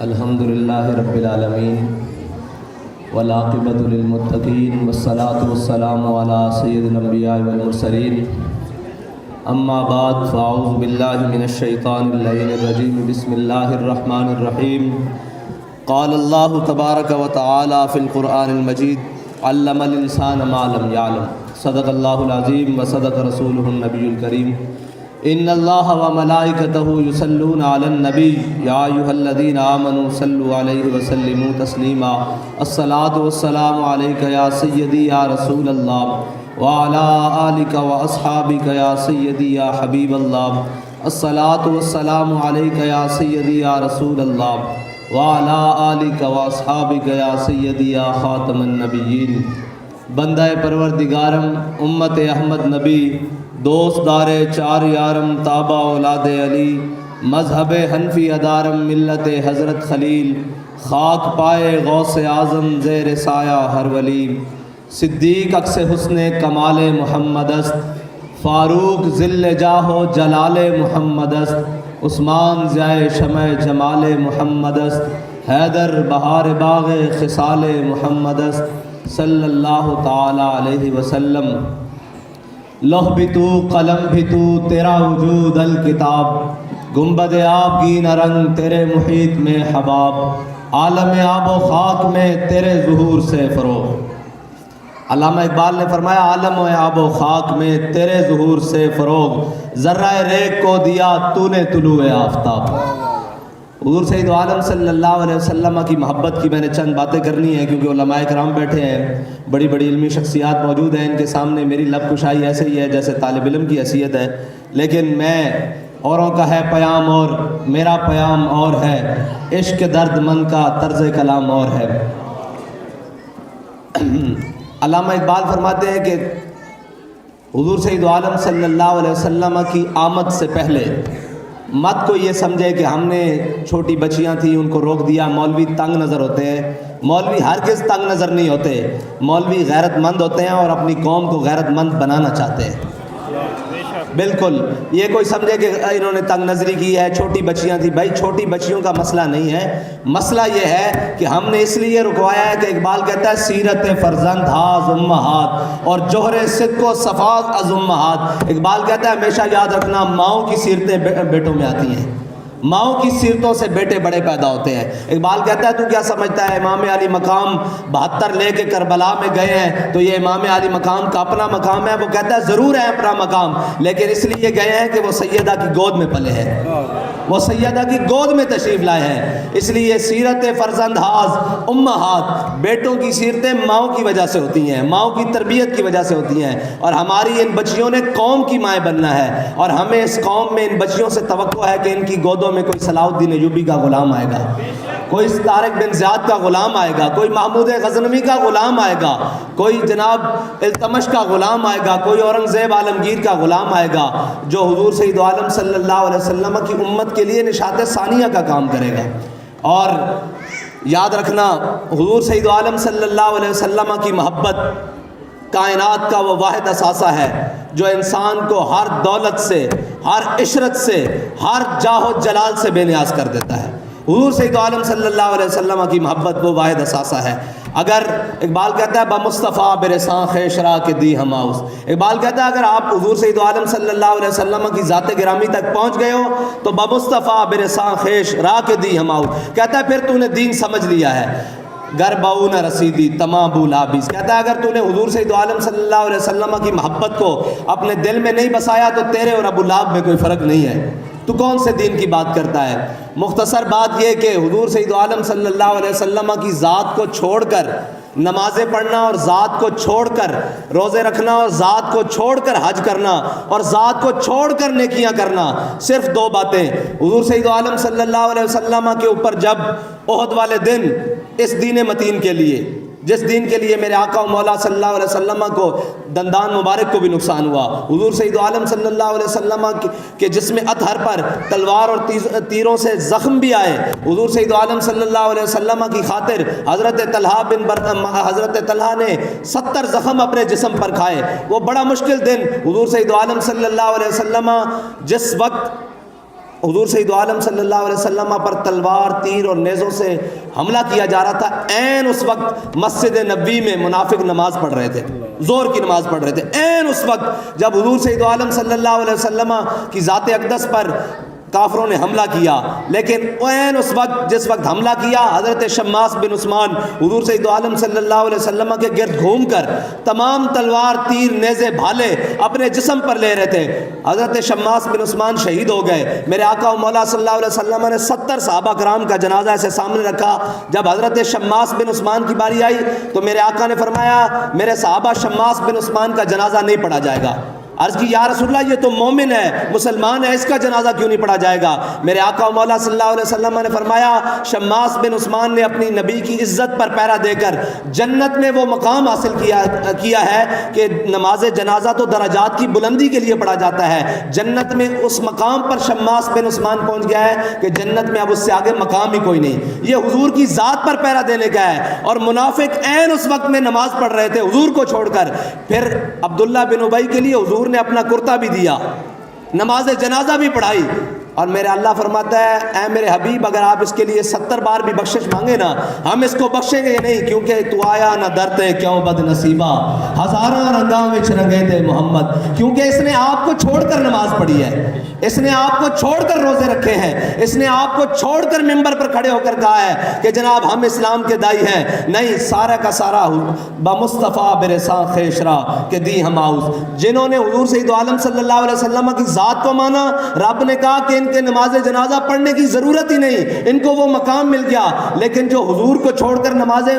الحمدللہ رب العالمین والعاقبۃ للمتقین والصلاۃ والسلام علی سید الانبیاء والمرسلین اما بعد فاعوذ باللہ من الشیطان اللعین الرجیم بسم اللہ الرحمن الرحیم قال اللہ تبارک و تعالی فی القرآن المجید علم الانسان ما لم یعلم صدق اللہ العظیم وصدق رسولہ النبی الکریم ان اللہ وملائکتہ یصلون علی النبی یا ایھا الذین آمنوا صلوا علیہ وسلموا تسلیما الصلاۃ والسلام علیک یا سیدی یا رسول اللہ وعلی آلک واصحابک یا سیدی یا حبیب اللہ الصلاۃ والسلام علیک یا سیدی یا رسول اللہ وعلی آلک واصحابک یا سیدی یا خاتم النبیین۔ بندہ پروردگارم امت احمد نبی دوست دار چار یارم تابع اولاد علی مذہب حنفی ادارم ملت حضرت خلیل خاک پائے غوث اعظم زیر سایہ ہر ولی صدیق عکس حسن کمال محمد است فاروق ذل جاہ و جلال محمد است عثمان ضیاء شمع جمال محمد است حیدر بہار باغ خصال محمد است صلی اللہ تعالی علیہ وسلم۔ لوح بھی تو قلم بھی تو تیرا وجود الکتاب گنبد آبگین رنگ تیرے محیط میں حباب عالم آب و خاک میں تیرے ظہور سے فروغ۔ علامہ اقبال نے فرمایا عالم و آب و خاک میں تیرے ظہور سے فروغ ذرہ ریگ کو دیا تو نے طلوع آفتاب۔ حضور سید عالم صلی اللہ علیہ وسلم کی محبت کی میں نے چند باتیں کرنی ہیں کیونکہ علماء کرام بیٹھے ہیں، بڑی بڑی علمی شخصیات موجود ہیں، ان کے سامنے میری لب کشائی ایسے ہی ہے جیسے طالب علم کی حیثیت ہے، لیکن میں اوروں کا ہے پیام اور میرا پیام اور ہے، عشق درد مند کا طرز کلام اور ہے۔ علامہ اقبال فرماتے ہیں کہ حضور سید عالم صلی اللہ علیہ وسلم کی آمد سے پہلے مت کو یہ سمجھے کہ ہم نے چھوٹی بچیاں تھیں ان کو روک دیا۔ مولوی تنگ نظر ہوتے ہیں، مولوی ہرگز تنگ نظر نہیں ہوتے، مولوی غیرت مند ہوتے ہیں اور اپنی قوم کو غیرت مند بنانا چاہتے ہیں۔ بالکل یہ کوئی سمجھے کہ انہوں نے تنگ نظری کی ہے، چھوٹی بچیاں تھیں، بھائی چھوٹی بچیوں کا مسئلہ نہیں ہے، مسئلہ یہ ہے کہ ہم نے اس لیے رکوایا ہے کہ اقبال کہتا ہے سیرت فرزند ہاز امہات اور جوہر صدق و صفاء از امہات۔ اقبال کہتا ہے ہمیشہ یاد رکھنا ماؤں کی سیرتیں بیٹوں میں آتی ہیں، ماؤں کی سیرتوں سے بیٹے بڑے پیدا ہوتے ہیں۔ اقبال کہتا ہے تو کیا سمجھتا ہے امام علی مقام 72 لے کے کربلا میں گئے ہیں تو یہ امام علی مقام کا اپنا مقام ہے؟ وہ کہتا ہے ضرور ہے اپنا مقام، لیکن اس لیے گئے ہیں کہ وہ سیدہ کی گود میں پلے ہیں، وہ سیدہ کی گود میں تشریف لائے ہیں، اس لیے سیرت فرزند ہاز امہات، بیٹوں کی سیرتیں ماؤں کی وجہ سے ہوتی ہیں، ماؤں کی تربیت کی وجہ سے ہوتی ہیں، اور ہماری ان بچیوں نے قوم کی مائیں بننا ہے، اور ہمیں اس قوم میں ان بچیوں سے توقع ہے کہ ان کی گودوں میں کوئی صلاح الدین ایوبی کا غلام آئے گا، کوئی طارق بن زیاد کا غلام آئے گا، کوئی محمود غزنوی کا غلام آئے گا، کوئی جناب التمش کا غلام آئے گا، کوئی اورنگزیب عالمگیر کا غلام آئے گا جو حضور سید عالم صلی اللہ علیہ وسلم کی امت کے لیے نشاط ثانیہ کا کام کرے گا۔ اور یاد رکھنا حضور سید عالم صلی اللہ علیہ وسلم کی محبت کائنات کا وہ واحد اثاثہ ہے جو انسان کو ہر دولت سے، ہر عشرت سے، ہر جاہ و جلال سے بے نیاز کر دیتا ہے۔ حضور سید عالم صلی اللہ علیہ وسلم کی محبت وہ واحد اثاثہ ہے۔ اگر اقبال کہتا ہے بمصطفیٰ برساں خیشرا کے دی ہماؤس، اقبال کہتا ہے اگر آپ حضور سید عالم صلی اللہ علیہ وسلم کی ذات گرامی تک پہنچ گئے ہو تو بمصطفیٰ برساں خیش را کے دی ہماؤس، کہتا ہے پھر تو نے دین سمجھ لیا ہے۔ گر باؤ نہ رسیدی تمام بولابیز، کہتا ہے اگر تو نے حضور سید عالم صلی اللہ علیہ وسلم کی محبت کو اپنے دل میں نہیں بسایا تو تیرے اور ابو لہب میں کوئی فرق نہیں ہے۔ تو کون سے دین کی بات کرتا ہے؟ مختصر بات یہ کہ حضور سید عالم صلی اللہ علیہ وسلم کی ذات کو چھوڑ کر نمازیں پڑھنا اور ذات کو چھوڑ کر روزے رکھنا اور ذات کو چھوڑ کر حج کرنا اور ذات کو چھوڑ کر نیکیاں کرنا، صرف دو باتیں حضور سید عالم صلی اللہ علیہ وسلم کے اوپر جب احد والے دن اس دین متین کے لیے، جس دین کے لیے میرے آقا و مولا صلی اللہ علیہ وسلم کو دندان مبارک کو بھی نقصان ہوا، حضور سید عالم صلی اللہ علیہ وسلم کے جسم اطہر پر تلوار اور تیروں سے زخم بھی آئے، حضور سید عالم صلی اللہ علیہ وسلم کی خاطر حضرت طلحہ نے 70 زخم اپنے جسم پر کھائے۔ وہ بڑا مشکل دن حضور سید عالم صلی اللہ علیہ وسلم جس وقت حضور سید عالم صلی اللہ علیہ وسلم پر تلوار، تیر اور نیزوں سے حملہ کیا جا رہا تھا، عین اس وقت مسجد نبوی میں منافق نماز پڑھ رہے تھے، زور کی نماز پڑھ رہے تھے، عین اس وقت جب حضور سید عالم صلی اللہ علیہ وسلم کی ذات اقدس پر کافروں نے حملہ کیا۔ لیکن عین اس وقت جس وقت حملہ کیا، حضرت شماس بن عثمان حضور سید عالم صلی اللہ علیہ وسلم کے گرد گھوم کر تمام تلوار، تیر، نیزے، بھالے اپنے جسم پر لے رہے تھے۔ حضرت شماس بن عثمان شہید ہو گئے۔ میرے آقا و مولا صلی اللہ علیہ وسلم نے 70 صحابہ کرام کا جنازہ ایسے سامنے رکھا۔ جب حضرت شماس بن عثمان کی باری آئی تو میرے آقا نے فرمایا میرے صحابہ شماس بن عثمان کا جنازہ نہیں پڑھا جائے گا۔ عرض کی یا رسول اللہ یہ تو مومن ہے، مسلمان ہے، اس کا جنازہ کیوں نہیں پڑھا جائے گا؟ میرے آقا و مولا صلی اللہ علیہ وسلم نے فرمایا شماس بن عثمان نے اپنی نبی کی عزت پر پہرا دے کر جنت میں وہ مقام حاصل کیا ہے کہ نماز جنازہ تو درجات کی بلندی کے لیے پڑھا جاتا ہے، جنت میں اس مقام پر شماس بن عثمان پہنچ گیا ہے کہ جنت میں اب اس سے آگے مقام ہی کوئی نہیں۔ یہ حضور کی ذات پر پہرا دینے کا ہے، اور منافق عین اس وقت میں نماز پڑھ رہے تھے حضور کو چھوڑ کر۔ پھر عبداللہ بن ابی کے لیے حضور نے اپنا کرتا بھی دیا، نماز جنازہ بھی پڑھائی، اور میرے اللہ فرماتا ہے اے میرے حبیب اگر آپ اس کے لیے 70 بار بھی بخشش مانگے نا ہم اس کو بخشیں گے نہیں، کیونکہ تو آیا نہ درتے کیوں بد نصیبہ ہزاراں رنگاں وچ رنگے تے محمد، کیونکہ اس نے آپ کو چھوڑ کر نماز پڑھی ہے، اس نے آپ کو چھوڑ کر روزے رکھے ہیں، اس نے آپ کو چھوڑ کر ممبر پر کھڑے ہو کر کہا ہے کہ جناب ہم اسلام کے دائی ہیں، نہیں سارا کا سارا بمصطفیٰ برساں خیشرا کہ دی ہم آؤز۔ جنہوں نے حضور سید عالم صلی اللہ علیہ وسلم کی ذات کو مانا، رب نے کہا کہ ان کے نماز جنازہ پڑھنے کی ضرورت ہی نہیں، ان کو وہ مقام مل گیا۔ لیکن جو حضور کو چھوڑ کر نمازیں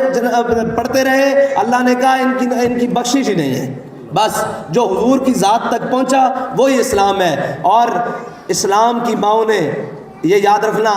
پڑھتے رہے، اللہ نے کہا ان کی بخشش ہی نہیں ہے۔ بس جو حضور کی ذات تک پہنچا وہی اسلام ہے۔ اور اسلام کی ماؤں نے یہ یاد رکھنا،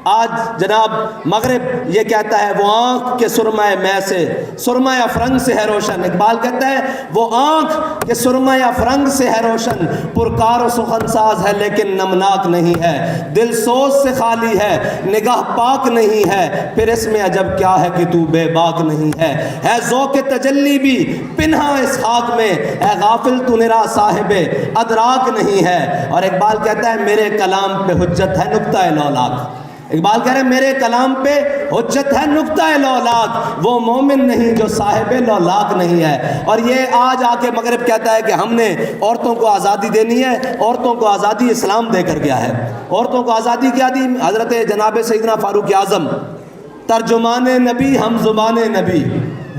آج جناب مغرب یہ کہتا ہے وہ آنکھ کے سرمہ میں سے سرمہ افرنگ سے ہے روشن، اقبال کہتا ہے وہ آنکھ کے سرمہ افرنگ سے ہے روشن، پرکار و سخن ساز ہے لیکن نمناک نہیں ہے، دل سوز سے خالی ہے نگاہ پاک نہیں ہے، پھر اس میں عجب کیا ہے کہ تو بے باک نہیں ہے ذوق تجلی بھی پنہا اس خاک میں، اے غافل تو نرا صاحب ادراک نہیں ہے۔ اور اقبال کہتا ہے میرے کلام پہ حجت ہے نقطہ لولاک، اقبال کہہ رہے ہیں میرے کلام پہ حجت ہے نقطہ لولاک، وہ مومن نہیں جو صاحب لولاک نہیں ہے۔ اور یہ آج آ کے مغرب کہتا ہے کہ ہم نے عورتوں کو آزادی دینی ہے، عورتوں کو آزادی اسلام دے کر گیا ہے۔ عورتوں کو آزادی کیا دی؟ حضرت جناب سیدنا فاروق اعظم ترجمان نبی ہم زبان نبی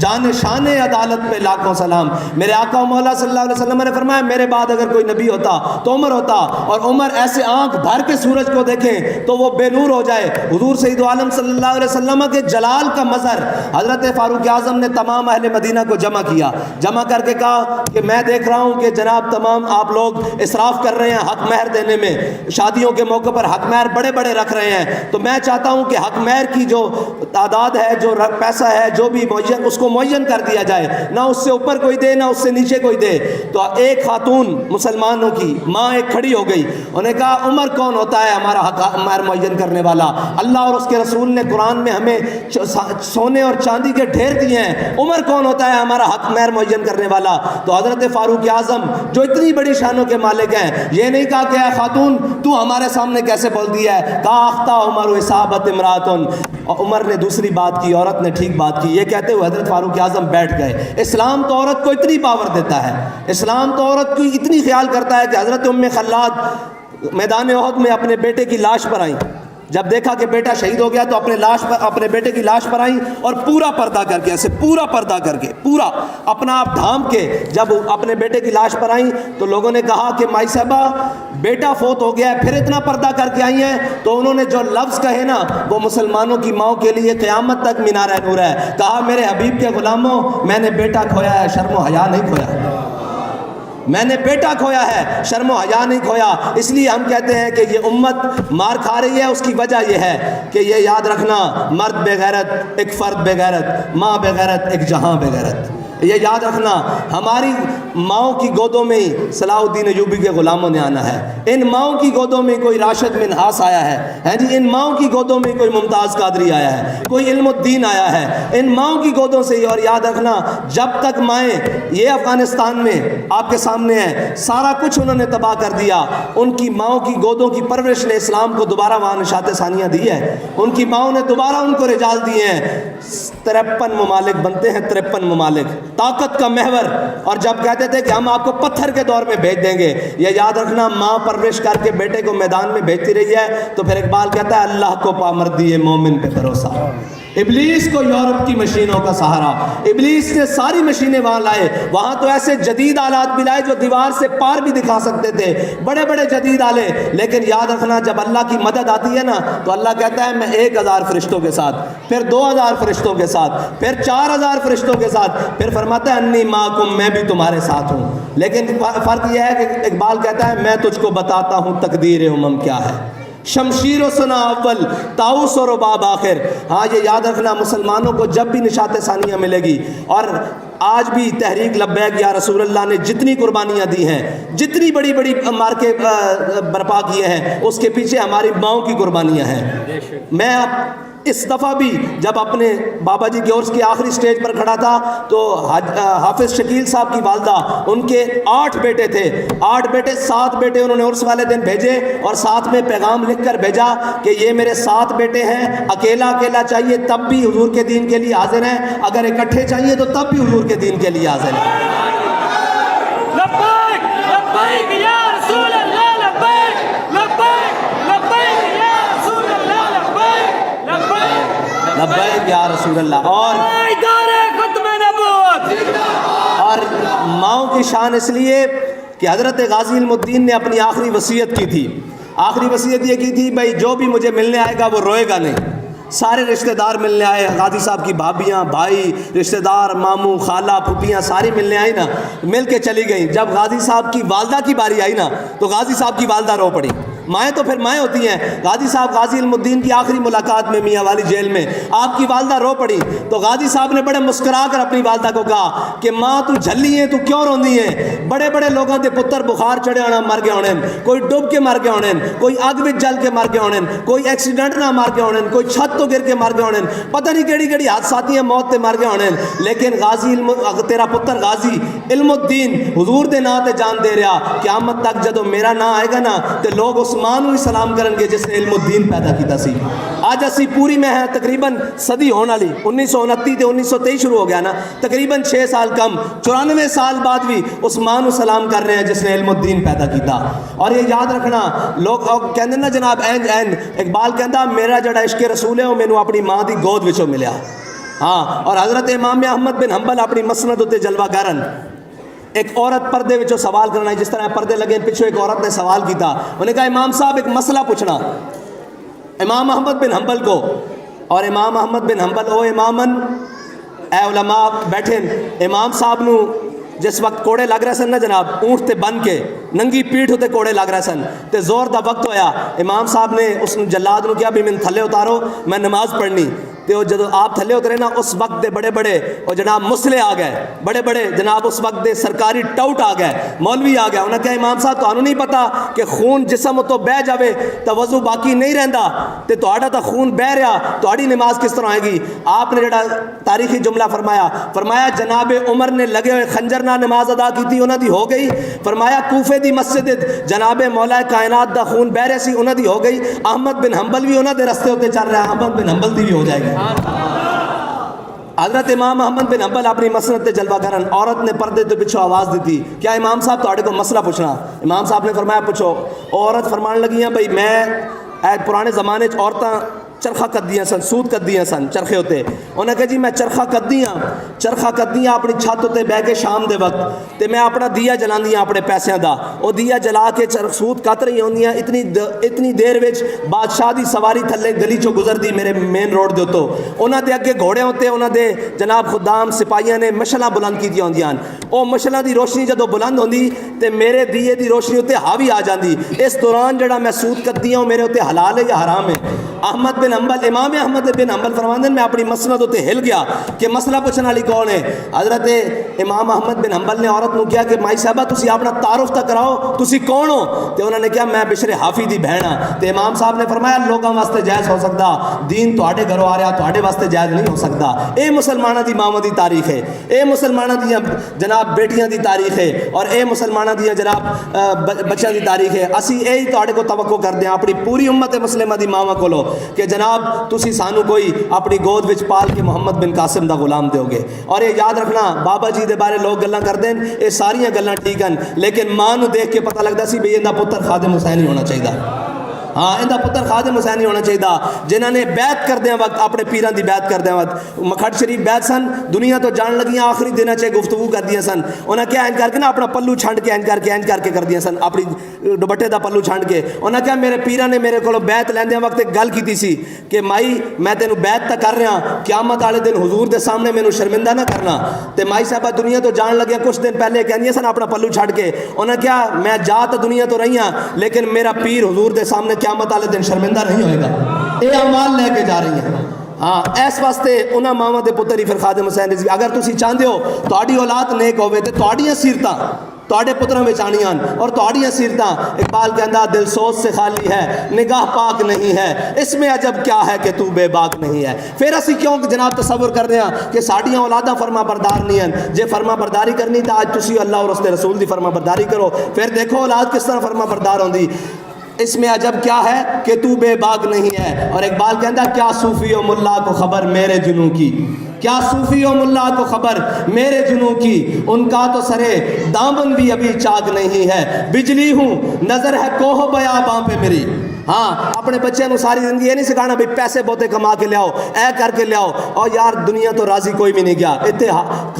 جان شان عدالت پہ لاکھوں سلام۔ میرے آقا و مولا صلی اللہ علیہ وسلم نے فرمایا میرے بعد اگر کوئی نبی ہوتا تو عمر ہوتا، اور عمر ایسے آنکھ بھر کے سورج کو دیکھیں تو وہ بے نور ہو جائے۔ حضور سید عالم صلی اللہ علیہ وسلم کے جلال کا مظہر حضرت فاروق اعظم نے تمام اہل مدینہ کو جمع کیا، جمع کر کے کہا کہ میں دیکھ رہا ہوں کہ جناب تمام آپ لوگ اسراف کر رہے ہیں حق مہر دینے میں، شادیوں کے موقع پر حق مہر بڑے بڑے رکھ رہے ہیں، تو میں چاہتا ہوں کہ حق مہر کی جو تعداد ہے، جو پیسہ ہے، جو بھی معین اس کو معین کر دیا جائے، نہ اس سے اوپر کوئی دے نہ اس سے نیچے کوئی دے۔ تو ایک خاتون مسلمانوں کی ماں ایک کھڑی ہو گئی، انہوں نے کہا عمر کون ہوتا ہے ہمارا حق مہر معین کرنے والا؟ اللہ اور اس کے رسول نے قرآن میں ہمیں سونے اور چاندی کے ڈھیر دیے ہیں، عمر کون ہوتا ہے ہمارا حق مہر معین کرنے والا؟ تو حضرت فاروق اعظم جو اتنی بڑی شانوں کے مالک ہیں، یہ نہیں کہا کہ اے خاتون تو ہمارے سامنے کیسے بول دیا ہے، کہا اخطا عمر و اصابت امراتن، عمر نے دوسری بات کی، عورت نے ٹھیک بات کی۔ یہ کہتے ہوئے حضرت فاروق اعظم بیٹھ گئے۔ اسلام تو عورت کو اتنی پاور دیتا ہے، اسلام تو عورت کو اتنی خیال کرتا ہے کہ حضرت ام خلاد میدان احد میں اپنے بیٹے کی لاش پر آئیں، جب دیکھا کہ بیٹا شہید ہو گیا تو اپنے بیٹے کی لاش پر آئیں اور پورا پردہ کر کے، ایسے پورا پردہ کر کے، پورا اپنا آپ ڈھانپ کے جب اپنے بیٹے کی لاش پر آئیں تو لوگوں نے کہا کہ مائی صاحبہ بیٹا فوت ہو گیا ہے پھر اتنا پردہ کر کے آئی ہیں، تو انہوں نے جو لفظ کہے نا وہ مسلمانوں کی ماؤں کے لیے قیامت تک مینار نور ہے. کہا میرے حبیب کے غلاموں میں نے بیٹا کھویا ہے، شرم و حیا نہیں کھویا. میں نے بیٹا کھویا ہے، شرم و حیا نہیں کھویا. اس لیے ہم کہتے ہیں کہ یہ امت مار کھا رہی ہے، اس کی وجہ یہ ہے کہ یہ یاد رکھنا، مرد بے غیرت ایک فرد بے غیرت، ماں بے غیرت ایک جہاں بے غیرت. یہ یاد رکھنا، ہماری ماؤں کی گودوں میں ہی صلاح الدین ایوبی کے غلاموں نے آنا ہے. ان ماؤں کی گودوں میں کوئی راشد منہاس آیا ہے جی، ان ماؤں کی گودوں میں کوئی ممتاز قادری آیا ہے، کوئی علم الدین آیا ہے، ان ماؤں کی گودوں سے ہی. اور یاد رکھنا جب تک مائیں، یہ افغانستان میں آپ کے سامنے ہے، سارا کچھ انہوں نے تباہ کر دیا. ان کی ماؤں کی گودوں کی پرورش نے اسلام کو دوبارہ وہاں نشاط ثانیہ دی ہے. ان کی ماؤں نے دوبارہ ان کو رجال دیے ہیں. 53 ممالک بنتے ہیں، 53 ممالک، طاقت کا محور. اور جب کہتے تھے کہ ہم آپ کو پتھر کے دور میں بھیج دیں گے، یہ یاد رکھنا ماں پرورش کر کے بیٹے کو میدان میں بھیجتی رہی ہے. تو پھر اقبال کہتا ہے اللہ کو پامردی مومن پہ بھروسہ. ابلیس کو یورپ کی مشینوں کا سہارا. ابلیس نے ساری مشینیں وہاں لائے، وہاں تو ایسے جدید آلات بھی لائے جو دیوار سے پار بھی دکھا سکتے تھے، بڑے بڑے جدید آلے. لیکن یاد رکھنا جب اللہ کی مدد آتی ہے نا تو اللہ کہتا ہے میں 1000 فرشتوں کے ساتھ، پھر 2000 فرشتوں کے ساتھ، پھر 4000 فرشتوں کے ساتھ، پھر فرماتا ہے انی معکم، میں بھی تمہارے ساتھ ہوں. لیکن فرق یہ ہے کہ اقبال کہتا ہے میں تجھ کو بتاتا ہوں تقدیر امم کیا ہے، شمشیر و سنا اول طاؤس و رباب آخر. ہاں یہ یاد رکھنا مسلمانوں کو جب بھی نشاط ثانیہ ملے گی، اور آج بھی تحریک لبیک یا رسول اللہ نے جتنی قربانیاں دی ہیں، جتنی بڑی بڑی مارکے برپا کیے ہیں، اس کے پیچھے ہماری ماؤں کی قربانیاں ہیں. میں اس دفعہ بھی جب اپنے بابا جی کے عرس کی آخری سٹیج پر کھڑا تھا تو حافظ شکیل صاحب کی والدہ، ان کے 8 بیٹے تھے، 8 بیٹے 7 بیٹے انہوں نے عرس والے دن بھیجے اور ساتھ میں پیغام لکھ کر بھیجا کہ یہ میرے 7 بیٹے ہیں، اکیلا اکیلا چاہیے تب بھی حضور کے دین کے لیے حاضر ہیں، اگر اکٹھے چاہیے تو تب بھی حضور کے دین کے لیے حاضر ہیں. لبیک لبیک یا رسول اللہ، لبیک لبیک لبیک یا رسول اللہ، لبیک لبیک لبیک یا رسول اللہ. ختم نبوت. اور ماؤں کی شان اس لیے کہ حضرت غازی علم الدین نے اپنی آخری وصیت کی تھی. آخری وصیت یہ کی تھی بھائی جو بھی مجھے ملنے آئے گا وہ روئے گا نہیں. سارے رشتہ دار ملنے آئے، غازی صاحب کی بھابیاں، بھائی، رشتہ دار، ماموں، خالہ، پھوپھیاں ساری ملنے آئی نا، مل کے چلی گئیں. جب غازی صاحب کی والدہ کی باری آئی نا تو غازی صاحب کی والدہ رو پڑی. مائیں تو پھر مائیں ہوتی ہیں. غازی صاحب غازی علم الدین کی آخری ملاقات میں میاں والی جیل میں آپ کی والدہ رو پڑی تو غازی صاحب نے بڑے مسکرا کر اپنی والدہ کو کہا کہ ماں تو جھلی ہے، تو کیوں روندی ہے؟ بڑے بڑے لوگوں کے پتر بخار چڑھے ہونا مر گئے ہونے، کوئی ڈوب کے مر گئے ہونے، کوئی اگ میں جل کے مر گئے ہونے، کوئی ایکسیڈنٹ نہ مر گئے ہونے، کوئی چھت تو گر کے مر گئے ہونے، پتہ نہیں کیڑی کیڑی حادثاتیاں موت تے مر گئے ہونے. لیکن غازی تیرا پتر غازی علم الدین حضور دے نا تے جان دے رہا. قیامت تک جدو میرا نا آئے گا نا تے لوگ اس ماں نو ہی سلام کرن گے جس نے علم الدین پیدا کیتا سی. آج اسی پوری میں ہے تقریباً صدی ہونے والی، 1929 تے 1923 شروع ہو گیا نا، تقریباً 6 سال کم، 94 سال بعد بھی اس ماں نو سلام کر رہے ہیں جس نے علم الدین پیدا کیتا. اور یہ یاد رکھنا لوگ کہندے نا جناب این اقبال کہندا میرا جڑا عشق رسول ہے وہ مینوں اپنی ماں دی گود وچوں ملیا. ہاں اور حضرت امام احمد بن حنبل اپنی مسند تے جلوہ گرن ایک عورت پردے وچوں سوال کرنا ہے، جس طرح پردے لگے پچھو ایک عورت نے سوال کیتا، انہوں نے کہا امام صاحب ایک مسئلہ پوچھنا امام احمد بن حنبل کو. اور امام احمد بن حنبل او امامن اے علماء بیٹھے، امام صاحب نو جس وقت کوڑے لگ رہے سن نا جناب، اونٹ تے بن کے ننگی پیٹھ ہوتے کوڑے لگ رہے سن تے زور دا وقت ہویا، امام صاحب نے اس جلاد نو کیا بھی میں تھلے اتارو میں نماز پڑھنی. تو جدو آپ تھلے اترے نا اس وقت دے بڑے بڑے اور جناب مسلے آ گئے، بڑے بڑے جناب اس وقت دے سرکاری ٹاؤٹ آ گئے، مولوی آ گیا. انہوں نے کہا امام صاحب تو نہیں پتا کہ خون جسم تو بہ جاوے تو وضو باقی نہیں رہندا تے تہاڈا تا خون بہ رہا، تہاڈی نماز کس طرح آئے گی؟ آپ نے جڑا تاریخی جملہ فرمایا جناب عمر نے لگے ہوئے خنجر نہ نماز ادا کی تھی انہاں دی ہو گئی. فرمایا کوفے دی مسجد جناب مولا کائنات دا خون بہ رہا سی انہاں دی ہو گئی. احمد بن حنبل بھی انہاں دے رستے ہوتے چل رہا ہے، احمد بن حنبل دی بھی ہو جائے گی. حضرت امام احمد بن حنبل اپنی مسند تے جلوہ کرن، عورت نے پردے تو پچھو آواز دی تھی کیا امام صاحب تہاڈے کو مسئلہ پوچھنا؟ امام صاحب نے فرمایا پوچھو. عورت فرمان لگی ہیں بھئی میں پرانے زمانے عورتاں چرخا کدیاں سن، سود کدیاں سن، چرخے ہوتے. انہیں کہا جی میں چرخا کدیاں اپنی چھت تے بہ کے شام دے وقت تے میں اپنا دیا جلاندیاں اپنے پیسیاں دا. وہ دیا جلا کے سود کت رہی ہوندیاں. اتنی دیر وچ بادشاہ دی سواری تھلے گلی چوں گزردی میرے مین روڈ دے اتوں. انہاں دے اگے گھوڑے ہوتے، انہاں دے جناب خدام سپاہیاں نے مشلاں بلند کیتیاں ہوندیاں. وہ مشلاں دی روشنی جدوں بلند ہوندی تے میرے دیے دی روشنی اتنے حاوی آ جاندی. اس دوران جڑا میں سود کدیاں ہوں میرے اتنے حلال ہے یا حرام ہے؟ احمد بن حنبل، امام احمد بن حنبل فرماندے میں اپنی مسند اتنے ہل گیا کہ مسئلہ پوچھنے والی کون ہے. حضرت امام احمد بن حنبل نے عورت نو کیا کہ مائی صاحبہ تسی اپنا تعارف تک کراؤ، تسی کون ہو؟ تے انہوں نے کہا میں بشر حافی دی بہن ہاں. تے امام صاحب نے فرمایا لوگوں واسطے جائز ہو سکتا، دین تواڈے گھروں آ رہا تواڈے واسطے جائز نہیں ہو سکتا. اے مسلمانوں دی ماواں دی تاریخ ہے، اے مسلمانوں دی جناب بیٹیاں دی تاریخ ہے، اور اے مسلمانوں دی جناب بچیاں دی تاریخ ہے. اسی یہی تواڈے کو توقع کردے ہیں اپنی پوری امت مسلمہ دی ماواں کولو کہ جناب تسی سانو کوئی اپنی گود وچ پال کے محمد بن قاسم دا غلام دیو گے. اور یہ یاد رکھنا بابا جی دے بارے لوگ گلاں کردے ہیں، یہ ساریاں گلاں ٹھیک ہیں، لیکن ماں نو دیکھ کے پتہ لگدا سی بھئی ایندا پتر خادم حسین ہی ہونا چاہیے. ہاں ایندا پتر خادم حسین ہی ہونا چاہیے، جنہاں نے بیعت کردے وقت اپنے پیراں دی بیعت کردے وقت مکھٹ شریف بیعت سن، دنیا تو جان لگیاں آخری دنوں چ گفتگو کردیاں سن. انہاں کیا کر کے نا اپنا پلو چھنڈ کے اینج کر کے کردیاں سن، اپنی دوپٹے دا پلو چھنڈ کے. انہاں کیا میرے پیراں نے میرے کولوں بیعت لیندے وقت ایک گل کیتی سی کہ مائی میں تینوں بیعت تا کر رہا، قیامت والے دن حضور دے سامنے مینوں شرمندہ نہ کرنا. تے مائی صاحبہ دنیا تو جان لگیا کچھ دن پہلے کہندیاں سن اپنا پلو چھڈ کے. انہاں کیا میں جا تو دنیا تو رہی ہاں لیکن میرا پیر حضور دے سامنے قیامت والے دن شرمندہ نہیں ہوئے گا. یہ اعمال لے کے جا رہی ہیں. ہاں اس واسطے انہاں ماواں دے پتر ہی پھر خادم حسین رضوی. اگر تسی چاہتے ہو تہاڈی اولاد نیک ہوے تے تہاڈیاں سیرتاں تواڈے پتراں وچ آنیاں اور تہاڈیاں سیرتاں. اقبال کہندا دل سوچ سے خالی ہے نگاہ پاک نہیں ہے، اس میں عجب کیا ہے کہ تو بے باک نہیں ہے. پھر اسی کیوں جناب تصور کرتے ہیں کہ ساڈیاں اولاداں فرما بردار نہیں ہیں؟ جے فرما برداری کرنی تو اج تسی اللہ اور اس کے رسول دی فرما برداری کرو، پھر دیکھو اولاد کس طرح فرما بردار ہوندی. اس میں عجب کیا ہے کہ تو بے باک نہیں ہے. اور اقبال کہندا کیا صوفی و ملا کو خبر میرے جنوں کی، کیا صوفی و ملا کو خبر میرے جنوں کی، ان کا تو سرے دامن بھی ابھی چاک نہیں ہے. بجلی ہوں نظر ہے کوہ بیاباں پہ میری. ہاں اپنے بچے نو ساری زندگی یہ نہیں سکھانا بھی پیسے بہتے کما کے لیاؤ، اے کر کے لیاؤ. اور یار دنیا تو راضی کوئی بھی نہیں گیا. اتنے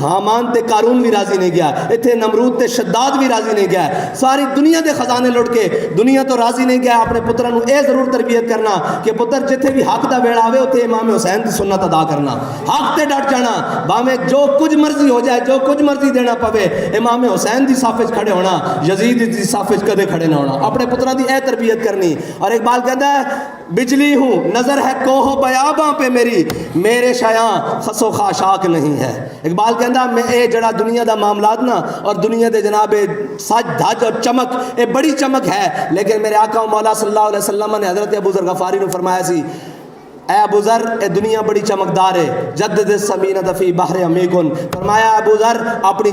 حامان تے قارون بھی راضی نہیں گیا، اتنے نمرود تے شداد بھی راضی نہیں گیا. ساری دنیا دے خزانے لٹ کے دنیا تو راضی نہیں گیا. اپنے پتروں اے ضرور تربیت کرنا کہ پتر جتھے بھی حق دا ویڑا آوے اتنے امام حسین دی سنت ادا کرنا، حق تے ڈٹ جانا. باویں جو کچھ مرضی ہو جائے، جو کچھ مرضی دینا پوے، امام حسین دی صف وچ کھڑے ہونا، یزید دی صف وچ کدے کھڑے نہ ہونا. اپنے پتروں دی اے تربیت کرنی. اور اقبال کہتا ہے بجلی ہوں نظر ہے کوہ بیاباں پہ میری، میرے شایاں خس و خاشاک نہیں ہے. اقبال کہتا ہے میں اے جڑا دنیا دا معاملات نا اور دنیا دے جناب سج دھج اور چمک اے بڑی چمک ہے، لیکن میرے آقا و مولا صلی اللہ علیہ وسلم نے حضرت ابو ذر غفاری نے فرمایا سی اے ابو ذر اے دنیا بڑی چمکدار ہے، جدد السمینۃ فی بحر عمیقن. فرمایا ابو ذر اپنی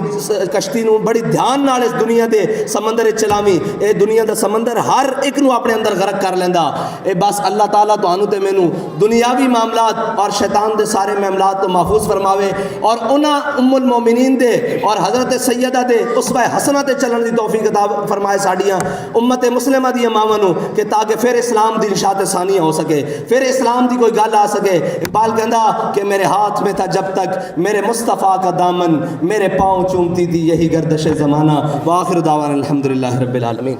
کشتی نو بڑی دھیان نال اس دنیا دے سمندر چلاویں. اے دنیا دا سمندر ہر ایک نو اپنے اندر غرق کر لیندا. اے بس اللہ تعالیٰ تانوں تے مینوں دنیاوی معاملات اور شیطان دے سارے معاملات تو محفوظ فرماوے، اور انہاں ام المومنین دے اور حضرت سیدہ دے اسوہ حسنہ تے چلن دی توفیق عطا فرمائے ساڈیاں امت مسلمہ دی ماواں نو، کہ تاکہ پھر اسلام دی انشاء ثانیہ ہو سکے، پھر اسلام دی کوئی گل آ سکے. اقبال کہندا کہ میرے ہاتھ میں تھا جب تک میرے مصطفیٰ کا دامن، میرے پاؤں چومتی تھی یہی گردش زمانہ. وآخر دعوانا الحمدللہ رب العالمین.